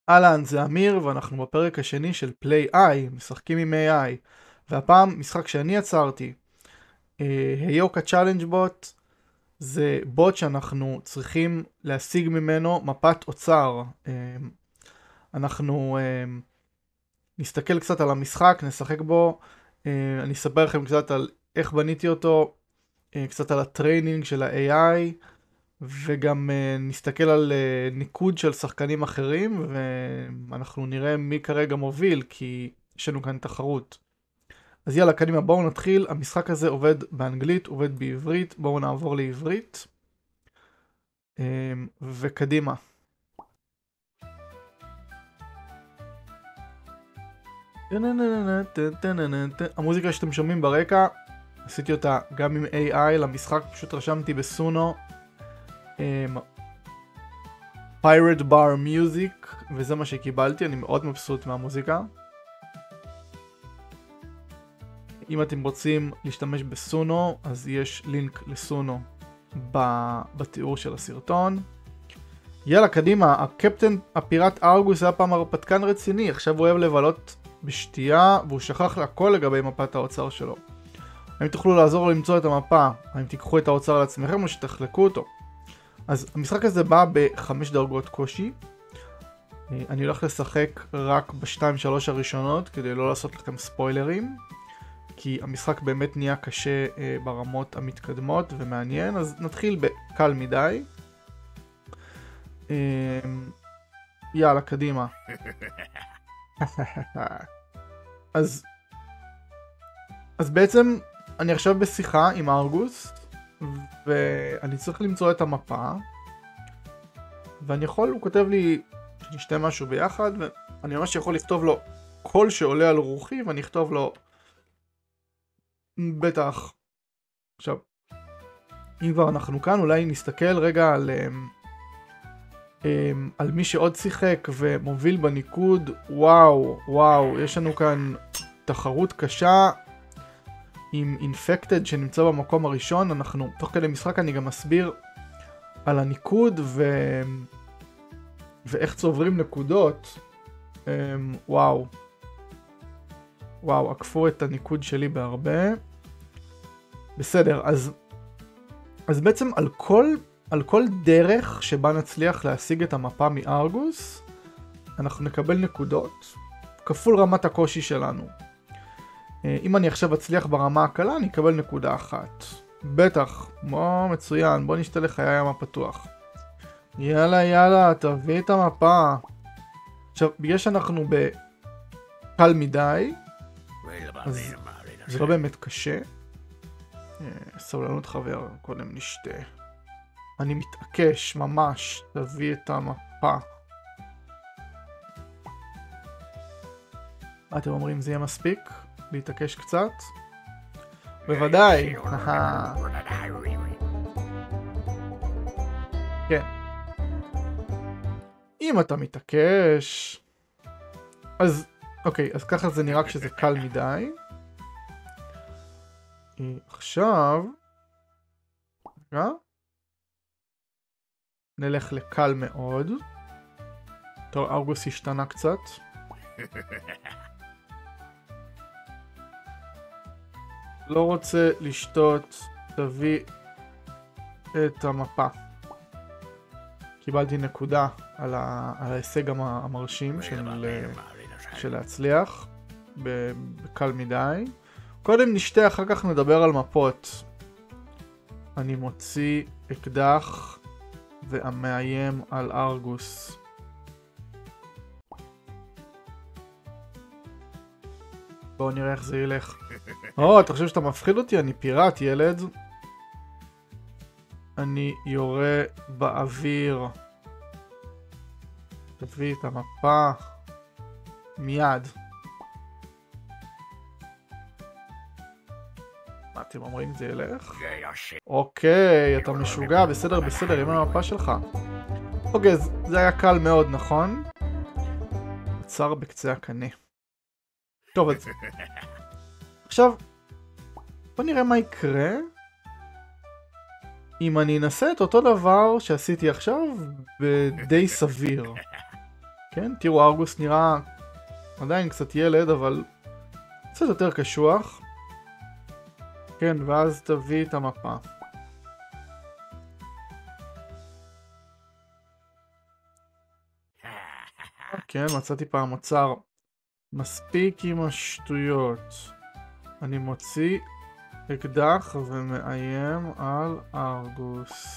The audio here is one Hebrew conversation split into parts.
אהלן, זה אמיר, ואנחנו בפרק השני של Play I, משחקים עם AI. והפעם משחק שאני יצרתי. היוקה צ'אלנג' בוט זה בוט שאנחנו צריכים להשיג ממנו מפת אוצר. אנחנו נסתכל קצת על המשחק, נשחק בו. אני אספר לכם קצת על איך בניתי אותו, קצת על הטריינינג של ה-AI, וגם נסתכל על ניקוד של שחקנים אחרים, ואנחנו נראה מי כרגע מוביל, כי יש לנו כאן תחרות. אז יאללה, קדימה, בואו נתחיל. המשחק הזה עובד באנגלית, עובד בעברית. בואו נעבור לעברית. וקדימה. המוזיקה שאתם שומעים ברקע, עשיתי אותה גם עם AI למשחק, פשוט רשמתי בסונו Pirate Bar Music, וזה מה שקיבלתי. אני מאוד מבסוט מהמוזיקה. אם אתם רוצים להשתמש בסונו, אז יש לינק לסונו בתיאור של הסרטון. יאללה, קדימה. הקפטן הפיראט ארגוס היה פעם הרפתקן רציני, עכשיו הוא אוהב לבלות בשתייה, והוא שכח להכל לגבי מפת האוצר שלו. האם תוכלו לעזור לו למצוא את המפה? האם תיקחו את האוצר לעצמכם או שתחלקו אותו? אז המשחק הזה בא ב5 דרגות קושי. אני הולך לשחק רק ב2-3 הראשונות כדי לא לעשות לכם ספוילרים, כי המשחק באמת נהיה קשה ברמות המתקדמות ומעניין. אז נתחיל בקל מדי. יאללה, קדימה. אז בעצם אני עכשיו בשיחה עם ארגוס, ואני צריך למצוא את המפה, ואני יכול, הוא כותב לי שנשתה משהו ביחד, ואני ממש יכול לכתוב לו כל שעולה על רוחי, ואני אכתוב לו בטח. עכשיו, אם כבר אנחנו כאן, אולי נסתכל רגע על מי שעוד שיחק ומוביל בניקוד. וואו, יש לנו כאן תחרות קשה עם אינפקטד שנמצא במקום הראשון. אנחנו, תוך כדי משחק אני גם מסביר על הניקוד ואיך צוברים נקודות. וואו, עקפו את הניקוד שלי בהרבה. בסדר, אז בעצם על כל דרך שבה נצליח להשיג את המפה מארגוס, אנחנו נקבל נקודות כפול רמת הקושי שלנו. אם אני עכשיו אצליח ברמה הקלה, אני אקבל נקודה אחת. בטח, מצוין, בוא נשתה לחיי הים הפתוח. יאללה, תביא את המפה. עכשיו, בגלל שאנחנו בקל מדי, אז זה לא באמת קשה. סבלנות חבר, קודם נשתה. אני מתעקש ממש, תביא את המפה. מה אתם אומרים, זה יהיה מספיק? להתעקש קצת? בוודאי. כן. אם אתה מתעקש. אז, אוקיי, אז ככה זה נראה כשזה קל מדי. עכשיו, רגע. נלך לקל מאוד. טוב, ארגוס השתנה קצת. לא רוצה לשתות, תביא את המפה. קיבלתי נקודה על ההישג המרשים של להצליח בקל מדי. קודם נשתה, אחר כך נדבר על מפות. אני מוציא אקדח והמאיים על ארגוס. בואו נראה איך זה ילך. אתה חושב שאתה מפחיד אותי? אני פיראט, ילד. אני יורה באוויר. תביא את המפה. מיד. מה אתם אומרים? זה ילך? אוקיי, אתה משוגע. בסדר, עם המפה שלך. אוקיי, זה היה קל מאוד, נכון? עצר בקצה הקנה. טוב, אז עכשיו בוא נראה מה יקרה אם אני אנסה את אותו דבר שעשיתי עכשיו בדי סביר. כן, תראו, ארגוס נראה עדיין קצת ילד, אבל קצת יותר קשוח. כן, ואז תביא את המפה. כן, מצאתי פעם אוצר. מספיק עם השטויות. אני מוציא אקדח ומאיים על ארגוס.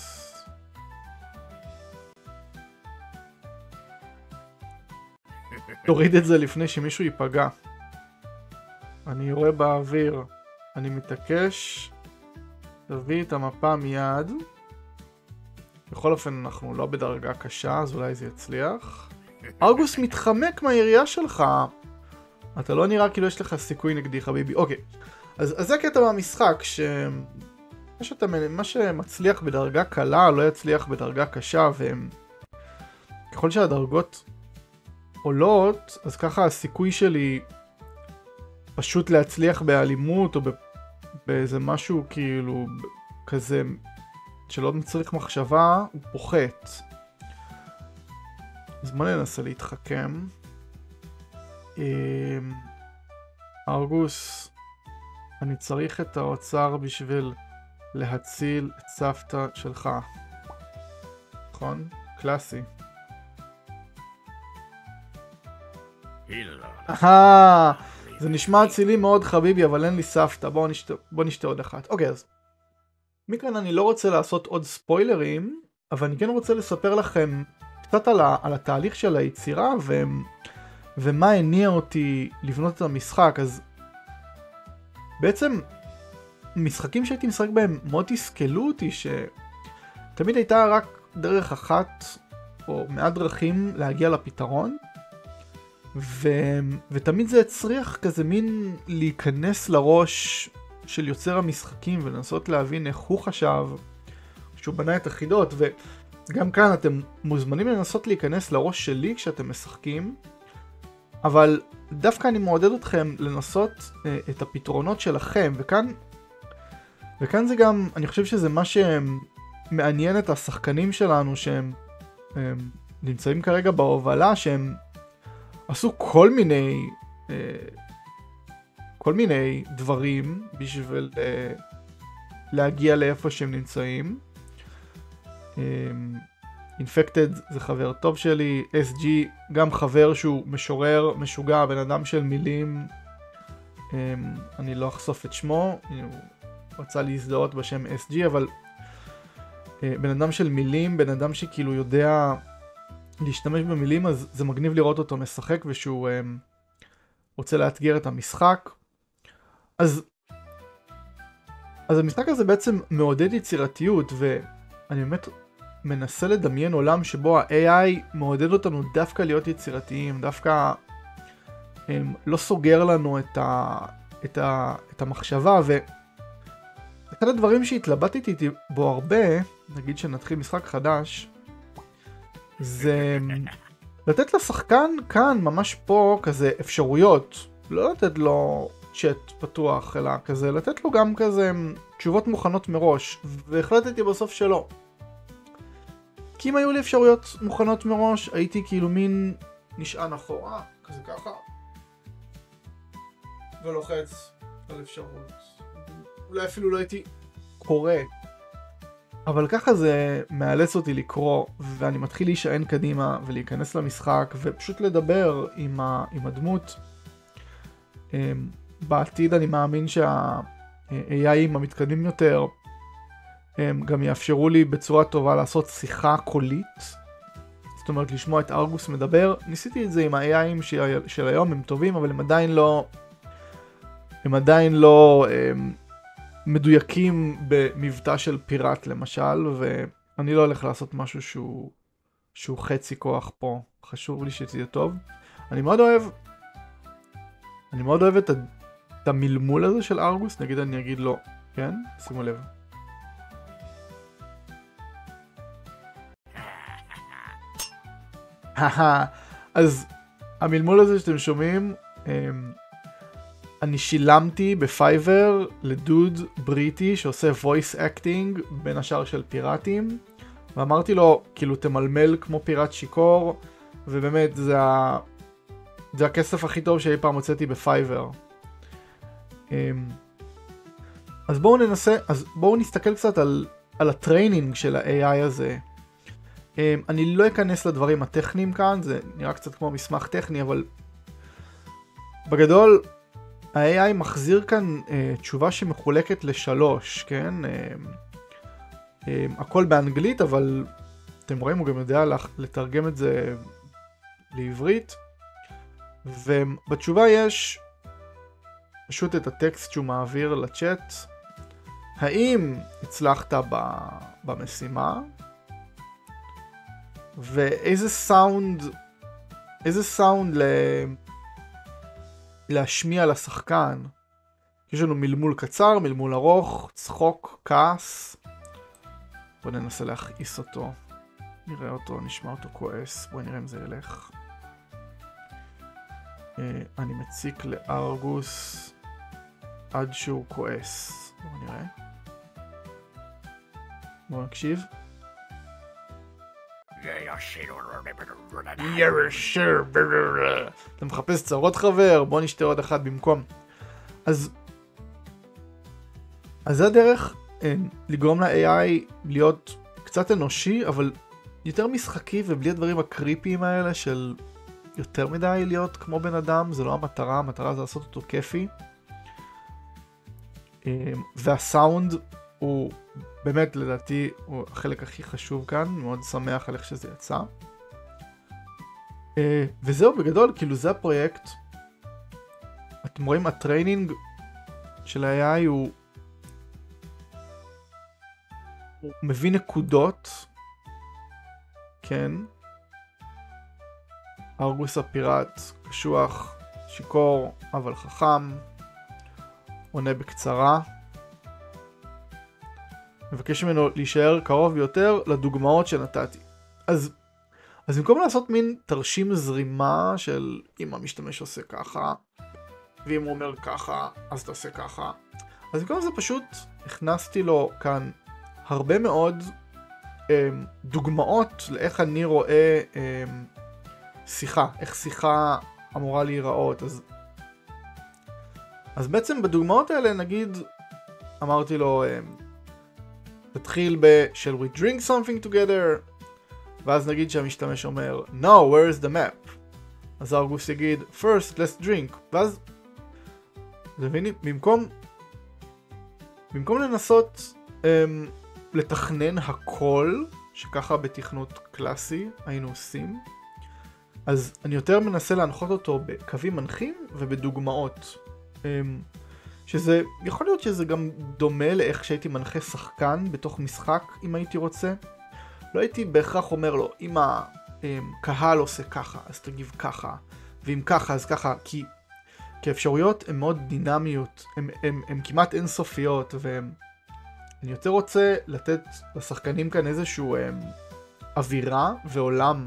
תוריד את זה לפני שמישהו ייפגע. אני יורה באוויר. אני מתעקש. תביא את המפה מיד. בכל אופן אנחנו לא בדרגה קשה, אז אולי זה יצליח. ארגוס מתחמק מהירייה שלך. אתה לא נראה כאילו יש לך סיכוי נגדי, חביבי. אוקיי. אז זה קטע מהמשחק, מה שמצליח בדרגה קלה לא יצליח בדרגה קשה, וככל שהדרגות עולות, אז ככה הסיכוי שלי פשוט להצליח באלימות, או באיזה משהו כאילו כזה שלא מצריך מחשבה, הוא פוחת. אז בוא ננסה להתחכם. ארגוס, אני צריך את האוצר בשביל להציל את סבתא שלך. נכון? קלאסי. זה נשמע אצילי מאוד חביבי, אבל אין לי סבתא. בוא נשתה עוד אחת. אוקיי, אז מכאן אני לא רוצה לעשות עוד ספוילרים, אבל אני כן רוצה לספר לכם קצת על התהליך של היצירה ומה הניע אותי לבנות את המשחק. אז בעצם משחקים שהייתי משחק בהם מאוד תסכלו אותי, שתמיד הייתה רק דרך אחת או מעט דרכים להגיע לפתרון, ותמיד זה הצריך כזה מין להיכנס לראש של יוצר המשחקים ולנסות להבין איך הוא חשב שהוא בנה את החידות. וגם כאן אתם מוזמנים לנסות להיכנס לראש שלי כשאתם משחקים, אבל דווקא אני מעודד אתכם לנסות את הפתרונות שלכם, וכאן זה גם, אני חושב שזה מה שמעניין את השחקנים שלנו, שהם נמצאים כרגע בהובלה, שהם עשו כל מיני דברים בשביל להגיע לאיפה שהם נמצאים. Infected זה חבר טוב שלי, SG גם חבר שהוא משורר משוגע, בן אדם של מילים, אני לא אחשוף את שמו, הוא רצה להזדהות בשם SG, אבל בן אדם של מילים, בן אדם שכאילו יודע להשתמש במילים, אז זה מגניב לראות אותו משחק ושהוא רוצה לאתגר את המשחק. אז המשחק הזה בעצם מעודד יצירתיות, ואני באמת מנסה לדמיין עולם שבו ה-AI מעודד אותנו דווקא להיות יצירתיים, דווקא לא סוגר לנו את המחשבה. ואחד הדברים שהתלבטתי בו הרבה, נגיד שנתחיל משחק חדש, זה לתת לשחקן כאן, ממש פה, כזה אפשרויות. לא לתת לו צ'אט פתוח, אלא כזה לתת לו גם כזה תשובות מוכנות מראש, והחלטתי בסוף שלא. כי אם היו לי אפשרויות מוכנות מראש, הייתי כאילו מין נשען אחורה, כזה ככה, ולוחץ על אפשרות. אולי אפילו לא הייתי קורא. אבל ככה זה מאלץ אותי לקרוא, ואני מתחיל להישען קדימה ולהיכנס למשחק, ופשוט לדבר עם הדמות. בעתיד אני מאמין שה-AI'ים המתקדמים יותר, הם גם יאפשרו לי בצורה טובה לעשות שיחה קולית. זאת אומרת, לשמוע את ארגוס מדבר. ניסיתי את זה עם ה-AI'ים של היום, הם טובים, אבל הם עדיין לא מדויקים במבטא של פיראט למשל, ואני לא הולך לעשות משהו שהוא חצי כוח פה. חשוב לי שזה יהיה טוב. אני מאוד אוהב את המלמול הזה של ארגוס. נגיד אני אגיד לו, כן? שימו לב. אז המלמול הזה שאתם שומעים, אני שילמתי בפייבר לדוד בריטי שעושה voice acting בין השאר של פיראטים, ואמרתי לו כאילו תמלמל כמו פיראט שיקור, ובאמת זה הכסף הכי טוב שאי פעם הוצאתי בפייבר. אז בואו נסתכל קצת על הטריינינג של ה-AI הזה. אני לא אכנס לדברים הטכניים כאן, זה נראה קצת כמו מסמך טכני, אבל בגדול ה-AI מחזיר כאן תשובה שמחולקת ל3, כן? הכל באנגלית, אבל אתם רואים, הוא גם יודע לתרגם את זה לעברית, ובתשובה יש פשוט את הטקסט שהוא מעביר לצ'אט. האם הצלחת במשימה? ואיזה סאונד להשמיע לשחקן? יש לנו מלמול קצר, מלמול ארוך, צחוק, כעס. בואו ננסה להכעיס אותו. נראה אותו, נשמע אותו כועס. בואו נראה אם זה ילך. אני מציק לארגוס עד שהוא כועס. בואו נראה. בואו נקשיב. אתה מחפש צרות חבר? בוא נשתה עוד אחת במקום. אז זה הדרך לגרום ל-AI להיות קצת אנושי, אבל יותר משחקי ובלי הדברים הקריפיים האלה של יותר מדי להיות כמו בן אדם. זה לא המטרה, המטרה זה לעשות אותו כיפי. והסאונד הוא באמת לדעתי הוא החלק הכי חשוב כאן, מאוד שמח על איך שזה יצא. וזהו בגדול, כאילו זה הפרויקט. אתם רואים הטריינינג של ה-AI הוא מביא נקודות, כן. ארגוס הפיראט, קשוח, שיקור, אבל חכם, עונה בקצרה. מבקש ממנו להישאר קרוב ביותר לדוגמאות שנתתי. אז במקום לעשות מין תרשים זרימה של אם המשתמש עושה ככה, ואם הוא אומר ככה, אז תעשה ככה. אז במקום זה פשוט הכנסתי לו כאן הרבה מאוד דוגמאות לאיך אני רואה שיחה, איך שיחה אמורה להיראות. אז בעצם בדוגמאות האלה נגיד אמרתי לו תתחיל shall we drink something together, ואז נגיד שהמשתמש אומר no, where is the map, אז ארגוס יגיד first let's drink, ואז במקום לנסות לתכנן הכל שככה בתכנות קלאסי היינו עושים, אז אני יותר מנסה להנחות אותו בקווים מנחים ובדוגמאות, שזה יכול להיות שזה גם דומה לאיך שהייתי מנחה שחקן בתוך משחק אם הייתי רוצה. לא הייתי בהכרח אומר לו אם הקהל עושה ככה אז תגיב ככה, ואם ככה אז ככה, כי האפשרויות הן מאוד דינמיות, הן כמעט אינסופיות, ואני יותר רוצה לתת לשחקנים כאן איזשהו אווירה ועולם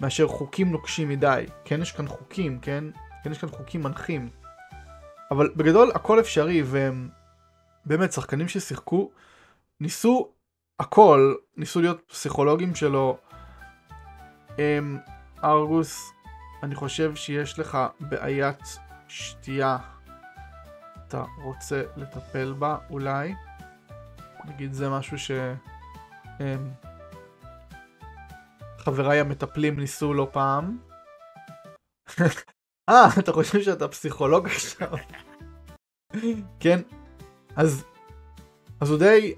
מאשר חוקים נוקשים מדי. כן, יש כאן חוקים, כן יש כאן חוקים מנחים, אבל בגדול הכל אפשרי. ובאמת שחקנים ששיחקו ניסו הכל, ניסו להיות פסיכולוגים שלו. ארגוס, אני חושב שיש לך בעיית שתייה, אתה רוצה לטפל בה אולי? נגיד זה משהו ש חבריי המטפלים ניסו לא פעם. אתה חושב שאתה פסיכולוג עכשיו? כן, אז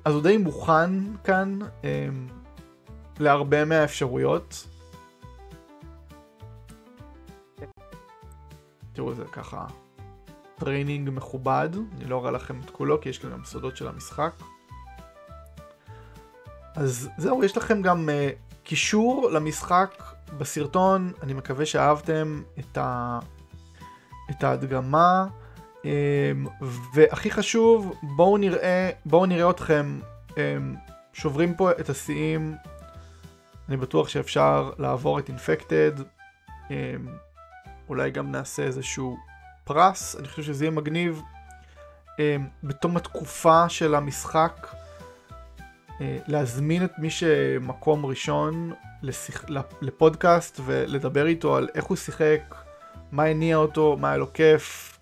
הוא די מוכן כאן להרבה מהאפשרויות. תראו, זה ככה טריינינג מכובד, אני לא אראה לכם את כולו כי יש כאן גם סודות של המשחק. אז זהו, יש לכם גם קישור למשחק בסרטון. אני מקווה שאהבתם את ההדגמה, והכי חשוב, בואו נראה אתכם שוברים פה את השיאים. אני בטוח שאפשר לעבור את אינפקטד, אולי גם נעשה איזשהו פרס. אני חושב שזה יהיה מגניב בתום התקופה של המשחק. להזמין את מי שמקום ראשון לפודקאסט ולדבר איתו על איך הוא שיחק, מה הניע אותו, מה היה לו כיף,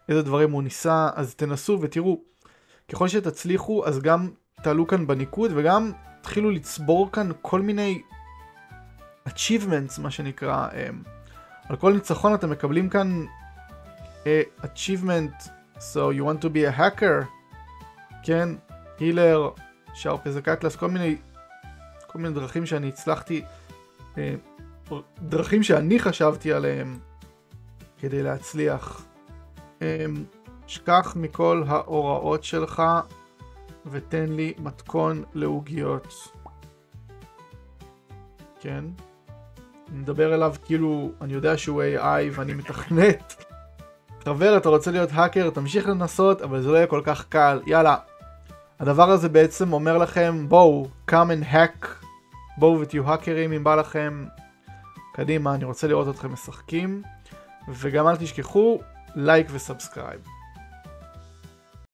איזה דברים הוא ניסה. אז תנסו ותראו, ככל שתצליחו אז גם תעלו כאן בניקוד וגם תתחילו לצבור כאן כל מיני achievements, מה שנקרא. על כל ניצחון אתם מקבלים כאן achievement. So you want to be a hacker, כן, healer, sharp as a cutlass, כל מיני דרכים שאני הצלחתי, דרכים שאני חשבתי עליהם כדי להצליח. שכח מכל ההוראות שלך ותן לי מתכון לעוגיות. כן, אני מדבר אליו כאילו אני יודע שהוא AI ואני מתכנת. חבר, אתה רוצה להיות האקר, תמשיך לנסות, אבל זה לא יהיה כל כך קל. יאללה, הדבר הזה בעצם אומר לכם, בואו, come and hack, בואו ותהיו האקרים אם בא לכם. קדימה, אני רוצה לראות אתכם משחקים. וגם אל תשכחו, לייק וסאבסקרייב.